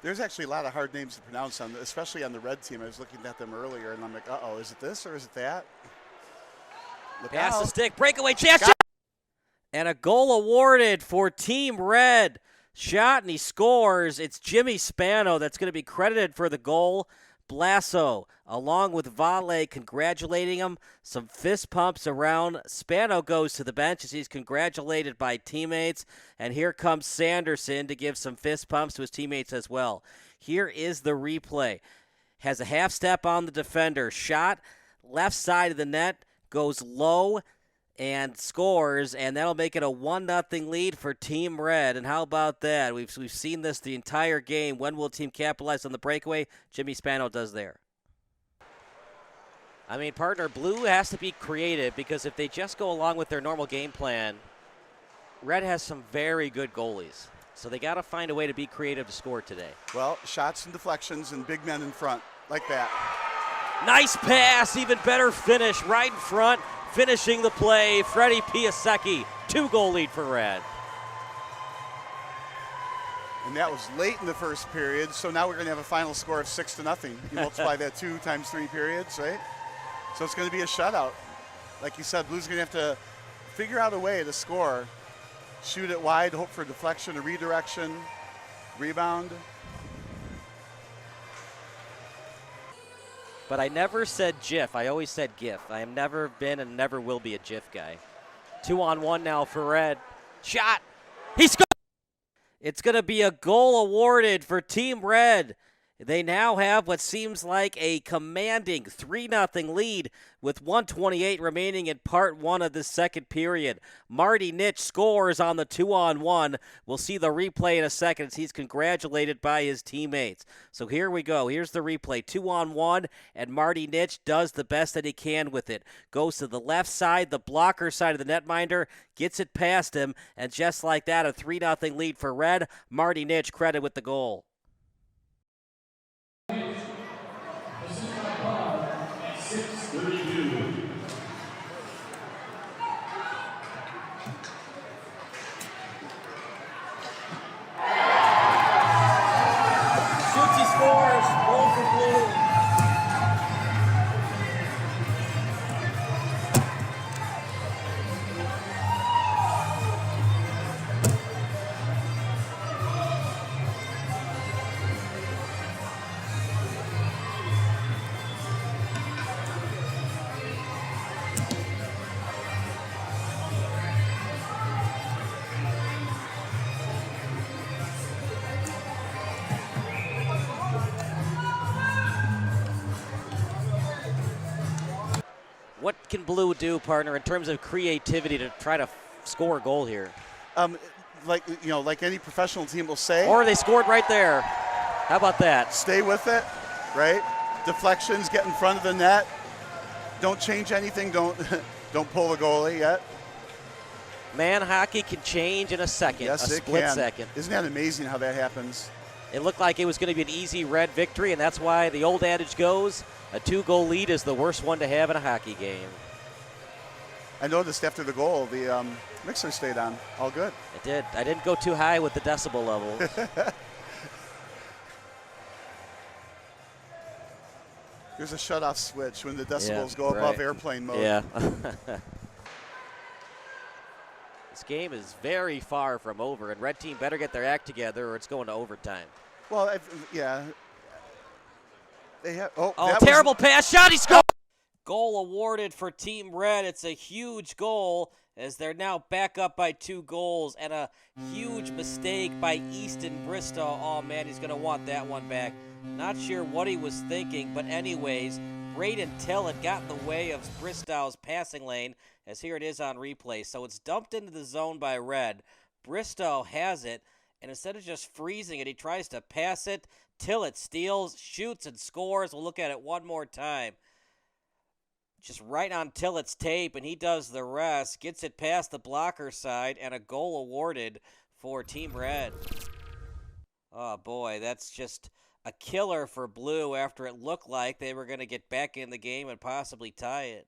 There's actually a lot of hard names to pronounce, especially on the red team. I was looking at them earlier, and I'm like, uh-oh, is it this or is it that? Look Pass out. the stick, breakaway chance, shot! And a goal awarded for Team Red. Shot, and he scores. It's Jimmy Spano that's going to be credited for the goal. Blasso, along with Vale, congratulating him. Some fist pumps around. Spano goes to the bench as he's congratulated by teammates. And here comes Sanderson to give some fist pumps to his teammates as well. Here is the replay. Has a half step on the defender. Shot, left side of the net, goes low and scores, and that'll make it a 1-0 lead for Team Red. And how about that? We've seen this the entire game. When will a team capitalize on the breakaway? Jimmy Spano does there. I mean, partner, Blue has to be creative because if they just go along with their normal game plan, Red has some very good goalies. So they got to find a way to be creative to score today. Well, shots and deflections and big men in front, like that. Nice pass, even better finish right in front. Finishing the play, Freddie Piasecki, 2-goal lead for Red. And that was late in the first period, so now we're going to have a final score of 6-0. You multiply that 2 times 3 periods, right? So it's going to be a shutout. Like you said, Blue's going to have to figure out a way to score. Shoot it wide, hope for deflection, a redirection, rebound. But I never said GIF. I always said GIF. I have never been and never will be a GIF guy. 2-on-1 now for Red. Shot. He scored. It's going to be a goal awarded for Team Red. They now have what seems like a commanding 3-0 lead with 1:28 remaining in part 1 of the second period. Marty Nitsch scores on the 2-on-1. We'll see the replay in a second as he's congratulated by his teammates. So here we go. Here's the replay. 2-on-1, and Marty Nitsch does the best that he can with it. Goes to the left side, the blocker side of the netminder, gets it past him, and just like that, a 3-0 lead for Red. Marty Nitsch credited with the goal. What can Blue do, partner, in terms of creativity to try to score a goal here? Like any professional team will say. Or they scored right there. How about that? Stay with it, right? Deflections, get in front of the net. Don't change anything. Don't pull the goalie yet. Man, hockey can change in a second, yes, a split second. Isn't that amazing how that happens? It looked like it was going to be an easy Red victory, and that's why the old adage goes, a 2-goal lead is the worst one to have in a hockey game. I noticed after the goal, the mixer stayed on. All good. It did. I didn't go too high with the decibel level. There's a shut-off switch when the decibels go above airplane mode. Yeah. This game is very far from over, and Red Team better get their act together or it's going to overtime. Well, yeah. They have. Terrible pass. Shot. He scored. Goal awarded for Team Red. It's a huge goal as they're now back up by 2 goals, and a huge mistake by Easton Bristow. Oh, man, he's going to want that one back. Not sure what he was thinking, but anyways, Braden Tillett got in the way of Bristow's passing lane, as here it is on replay. So it's dumped into the zone by Red. Bristow has it, and instead of just freezing it, he tries to pass it. Tillett steals, shoots, and scores. We'll look at it one more time. Just right on Tillett's tape, and he does the rest. Gets it past the blocker side, and a goal awarded for Team Red. Oh, boy, that's just a killer for Blue after it looked like they were going to get back in the game and possibly tie it.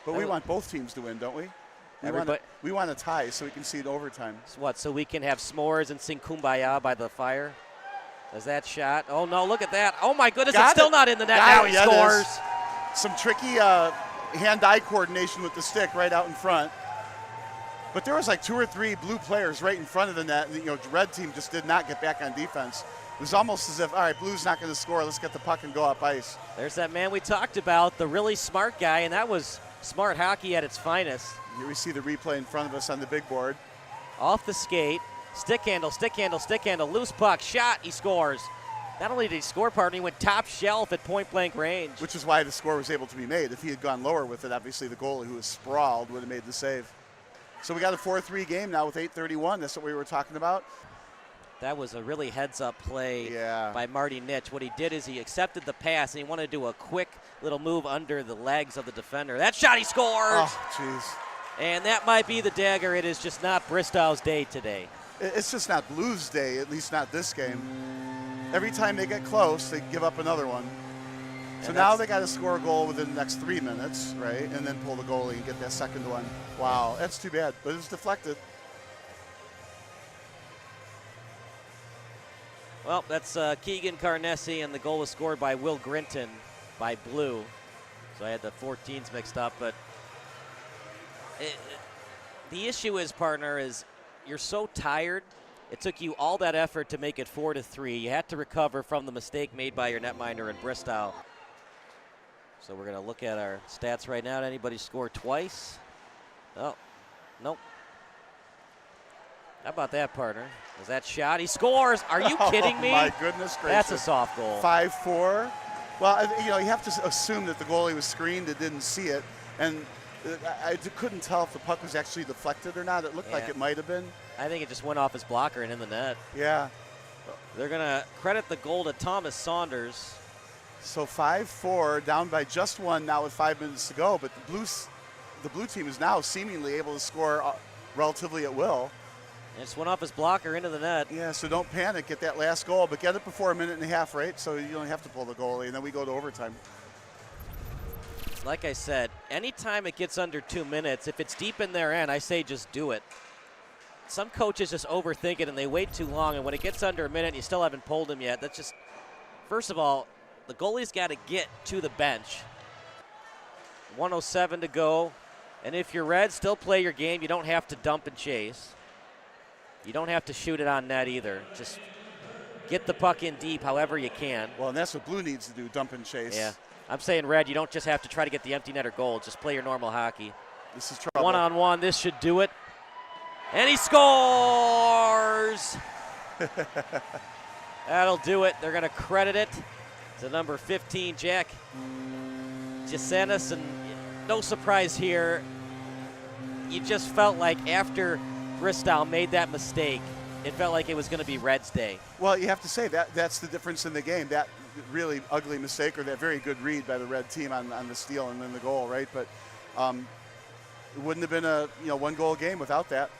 But we want both teams to win, don't we? We want a tie so we can see it overtime. What, so we can have s'mores and sing Kumbaya by the fire? Is that shot? Oh, no, look at that. Oh, my goodness, it's still not in the net. Now he scores. Some tricky hand-eye coordination with the stick right out in front. But there was like 2 or 3 blue players right in front of the net. And, the red team just did not get back on defense. It was almost as if, all right, blue's not going to score. Let's get the puck and go up ice. There's that man we talked about, the really smart guy, and that was smart hockey at its finest. Here we see the replay in front of us on the big board. Off the skate, stick handle, loose puck, shot, he scores. Not only did he score, partner, he went top shelf at point-blank range. Which is why the score was able to be made. If he had gone lower with it, obviously the goalie who was sprawled would have made the save. So we got a 4-3 game now with 8:31. That's what we were talking about. That was a really heads-up play by Marty Nitsch. What he did is he accepted the pass, and he wanted to do a quick little move under the legs of the defender. That shot, he scores! Oh, jeez. And that might be the dagger. It is just not Bristow's day today. It's just not Blues' day, at least not this game. Every time they get close, they give up another one. So now they got to score a goal within the next 3 minutes, right? And then pull the goalie and get that second one. Wow, that's too bad, but it was deflected. Well, that's Keegan Carnessi, and the goal was scored by Will Grinton by Blue. So I had the 14s mixed up, but the issue is, partner, is you're so tired. It took you all that effort to make it 4-3. You had to recover from the mistake made by your netminder in Bristow. So we're going to look at our stats right now. Did anybody score twice? Oh, nope. How about that, partner? Is that shot? He scores. Are you kidding me? Oh, my goodness gracious. That's a soft goal. 5-4. Well, you have to assume that the goalie was screened and didn't see it. And I couldn't tell if the puck was actually deflected or not. It looked like it might have been. I think it just went off his blocker and in the net. Yeah. They're going to credit the goal to Thomas Saunders. So 5-4, down by just 1 now with 5 minutes to go. But the blue team is now seemingly able to score relatively at will. It just went off his blocker into the net. Yeah, so don't panic. Get that last goal, but get it before 1.5 minutes, right? So you don't have to pull the goalie, and then we go to overtime. Like I said, anytime it gets under 2 minutes, if it's deep in their end, I say just do it. Some coaches just overthink it, and they wait too long, and when it gets under 1 minute and you still haven't pulled him yet, that's just, first of all, the goalie's got to get to the bench. 1:07 to go, and if you're red, still play your game. You don't have to dump and chase. You don't have to shoot it on net either. Just get the puck in deep however you can. Well, and that's what blue needs to do, dump and chase. Yeah. I'm saying red, you don't just have to try to get the empty netter goal. Just play your normal hockey. This is trouble. One-on-one, this should do it. And he scores! That'll do it. They're going to credit it to number 15, Jack Jasanis. And no surprise here. You just felt like after Bristow made that mistake, it felt like it was going to be Red's day. Well, you have to say that's the difference in the game. That really ugly mistake, or that very good read by the red team on the steal and then the goal, right? But it wouldn't have been a 1-goal game without that.